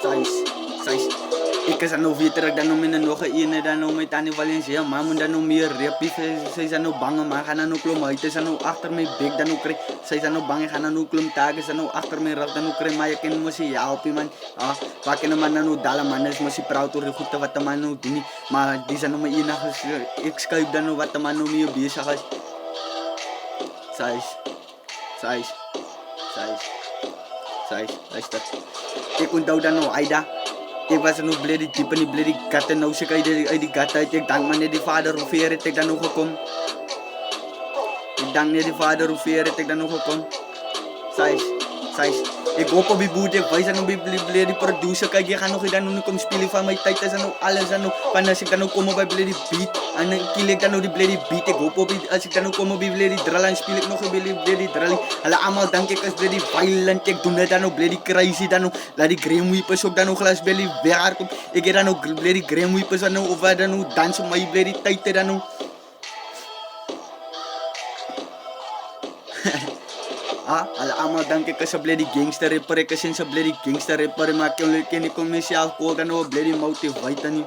Sais. Ik is nou weer terug, dan nog in nog een, dan nog met Annie Valencia, maar moet dan nog meer repies, zij zijn nou bang, maar gaan dan ook klom uit, zij zijn nou achter mijn bek, dan ook krijg, zij zijn nou bang, gaan dan ook klom taken, zij nou achter mijn rug, dan ook krijg, maar je kan moet je helpen man, pak je man dan ook dalen man, is moet je proud door goed wat de man nou doen, maar die zijn nou maar één ik skype dan nou wat de man nou meer bezig is. Sais, luister. Ik onthou dan nou Aida. Ik was er nog blij diep in die blij gat en nou zeg uit die gat uit. Ik dank maar net die vader hoe ver het ik dan nog gekomen. Ik dank net die vader hoe ver het ik dan nog gekomen. Sais. Ik hoop op die boete, ik wijs aan op die producer. Kijk, je gaat nog dan nog komen spelen van mijn tijd. Dat is nog alles en nog. Van als ik dan nog kom op bij die beat. En dan kill ik dan nog die beat. Ik hoop op die, als ik dan nog kom op die drill. En speel ik nog op die drill. Alle allemaal dank ik als die violent. Ik doe net dan nog die crazy dan nog. Laat die Graham Weepers ook dan nog glas bij die werk op. Ik heb dan nog die Graham Weepers dan nog. Of dan nog dansen op mij bij die tijd dan nog. Allemaal dank ik als die gangster rapper. Ik is een gangster rapper. Maar ik kan niet kom mezelf kool dan nog die motivate niet.